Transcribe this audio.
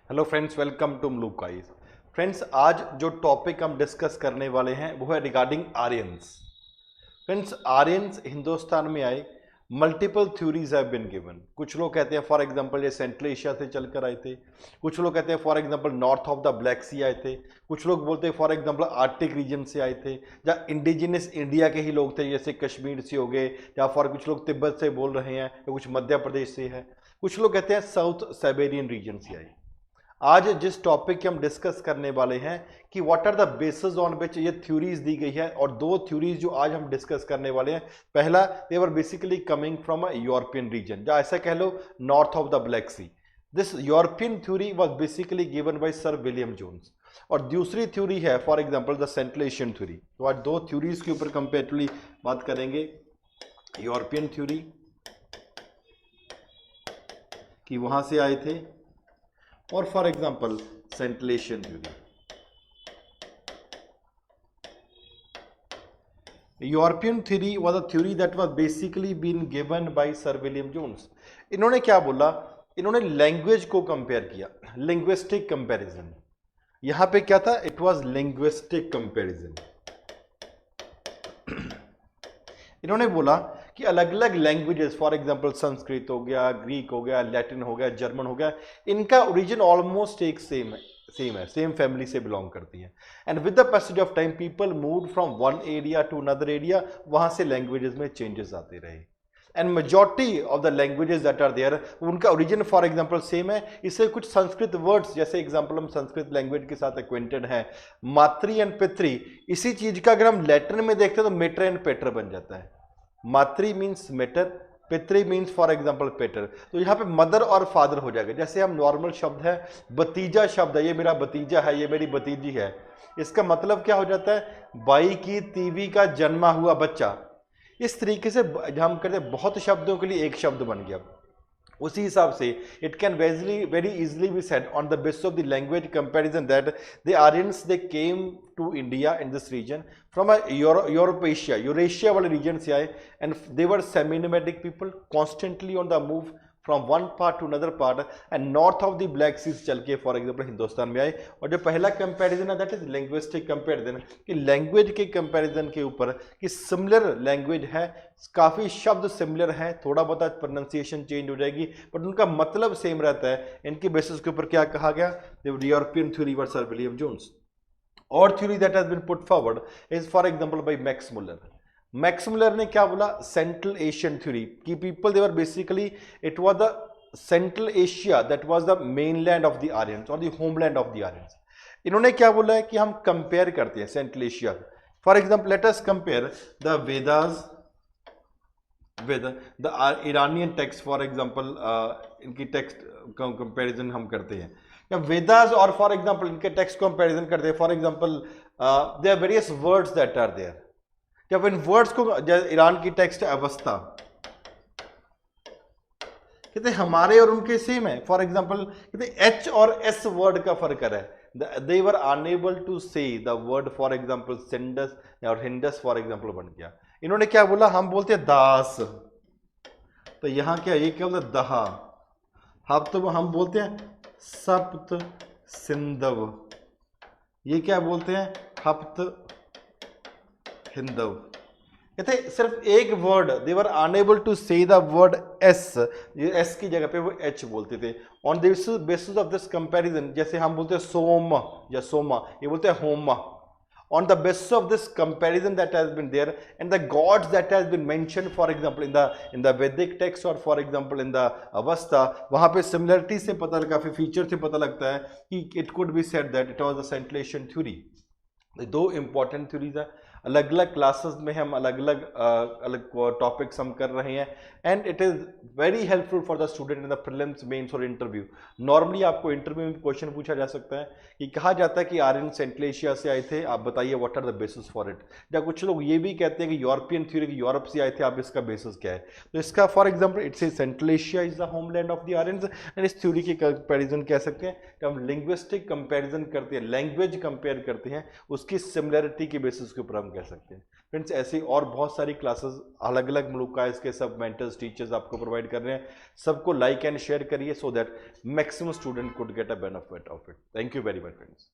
Hello friends, welcome to म्लूक guys. Friends, आज जो टॉपिक हम डिस्कस करने वाले हैं वो है regarding Aryans. Friends, Aryans Hindustan में आए, multiple theories have been given. कुछ लोग कहते हैं फॉर एग्जांपल ये सेंट्रल एशिया से चलकर आए थे, कुछ लोग कहते हैं for example north of the Black Sea आए थे, कुछ लोग बोलते हैं फॉर एग्जांपल आर्कटिक रीजन से आए थे, या इंडिजिनस इंडिया के ही लोग थे जैसे कश्मीर से हो गए, या फॉर कुछ लोग तिब्बत से बोल रहे हैं, या कुछ मध्य प्रदेश से है, कुछ लोग कहते हैं साउथ साइबेरियन रीजन से आए। आज जिस टॉपिक की हम डिस्कस करने वाले हैं कि what are the basis on which ये थ्योरीज दी गई है, और दो थ्योरीज जो आज हम डिस्कस करने वाले हैं, पहला they were basically coming from a European region, या ऐसा कह लो north of the Black Sea. This European theory was basically given by sir William Jones. और दूसरी थ्योरी है for example the Central Asian theory. तो आज दो थ्योरीज के ऊपर कंपेरेटिवली बात करेंगे। यूरोपियन थ्योरी कि वहां से आए थे, और for example central Asian theory. European theory was a theory that was basically been given by sir William Jones. इन्होंने क्या बोला, इन्होंने लैंग्वेज को कंपेयर किया, लिंग्विस्टिक कंपैरिजन। यहां पे क्या था, इट वाज लिंग्विस्टिक कंपैरिजन। इन्होंने बोला कि अलग अलग लैंग्वेजेस, फॉर एग्जांपल संस्कृत हो गया, ग्रीक हो गया, लैटिन हो गया, जर्मन हो गया, इनका ओरिजिन ऑलमोस्ट एक सेम है, सेम फैमिली से बिलोंग करती है। And with the passage of time people move from one area to another area, वहां से लैंग्वेजेस में चेंजेस आते रहे। And majority of the languages that are there, उनका ओरिजिन फॉर एग्जांपल सेम है। इससे कुछ संस्कृत वर्ड्स, जैसे एग्जांपल हम संस्कृत लैंग्वेज के साथ एक्वेंटेड हैं, मातृ एंड पितृ, इसी चीज का अगर हम लैटिन में देखते हैं तो मेटर एंड पेटर बन जाता है। मातृ मीन्स मेटर, पितृ मीन्स फॉर एग्जांपल पेटर। तो यहाँ पे मदर और फादर हो जाएगा। जैसे हम नॉर्मल शब्द है, भतीजा शब्द है, ये मेरा भतीजा है, ये मेरी भतीजी है, इसका मतलब क्या हो जाता है, बाई की तीवी का जन्मा हुआ बच्चा। इस तरीके से हम कहते हैं बहुत शब्दों के लिए एक शब्द बन गया। उसी हिसाब से it can very easily be said on the basis of the language comparison that the Aryans they came to India in this region from a Eurasia वाले रीजन से आए, and they were semi nomadic people constantly on the move from one part to another part, and north of the Black Sea चल के for example Hindustan में आए। और जो पहला कंपैरिजन है दैट इज लिंग्विस्टिक कंपैरिजन, कि लैंग्वेज के कंपैरिजन के ऊपर कि सिमिलर लैंग्वेज है, काफी शब्द सिमिलर हैं, थोड़ा बहुत प्रोनाउंसिएशन चेंज हो जाएगी बट उनका मतलब सेम रहता है। इनके बेसिस के ऊपर क्या कहा गया, European theory were sir William Jones. और theory that has been put forward is for example by Max Muller. Max Muller ने क्या बोला, सेंट्रल एशियन थ्योरी की people they were basically, it was the Central Asia that was the mainland of the Aryans और the homeland of the Aryans. इन्होंने क्या बोला है कि हम कंपेयर करते हैं Central Asia. For example let us compare the Vedas with the Iranian text. For example इनकी टेक्स्ट कंपैरिजन हम करते हैं, या वेदास और फॉर एग्जांपल इनके टेक्स्ट कंपैरिजन करते हैं। For example there are various words that are there. जब इन वर्ड्स को, ईरान की टेक्स्ट अवस्था, कहते हमारे और उनके सेम है। फॉर एग्जांपल कहते एच और एस वर्ड का फर्क है, they were unable to say the word for example Sindhus और हिंडस फॉर एग्जांपल बन गया। इन्होंने क्या बोला, हम बोलते हैं दास, तो यहां क्या, ये क्या बोलते दहा। हम बोलते हैं सप्त सिंधव, ये क्या बोलते हैं, हप्त हिंदव। कहते सिर्फ एक word, they were unable to say the word S, ये एस की जगह पे वो एच बोलते थे। On this basis of this comparison, जैसे हम बोलते हैं सोम या सोमा, ये बोलते हैं होमा। On the basis of this comparison that has been there, and the gods that has been mentioned for example in the Vedic text or for example in the Avesta, वहाँ पे similarity से पता लगा, फिर feature से पता लगता है कि it could be said that it was a Central Asian theory। दो important theories है, अलग अलग क्लासेस में हम अलग अलग टॉपिक्स हम कर रहे हैं, and it is very helpful for the student in the prelims, mains और इंटरव्यू। नॉर्मली आपको इंटरव्यू में क्वेश्चन पूछा जा सकता है कि कहा जाता है कि आर्यन सेंट्रल एशिया से आए थे, आप बताइए what are the basis for it. या कुछ लोग ये भी कहते हैं कि यूरोपियन थ्योरी यूरोप से आए थे, आप इसका बेसिस क्या है। तो इसका for example it's central Asia is the homeland of the Aryans, and इस थ्योरी की कंपेरिजन कह सकते हैं कि हम लिंग्विस्टिक कंपेरिजन करते हैं, लैंग्वेज कंपेयर करते हैं, उसकी सिमिलरिटी के बेसिस के ऊपर हम कह सकते हैं। फ्रेंड्स ऐसी और बहुत सारी क्लासेस अलग अलग मुल्क का इसके सब मेंटर्स टीचर्स आपको प्रोवाइड कर रहे हैं। सबको लाइक एंड शेयर करिए so that maximum student could get a benefit of it. Thank you very much friends.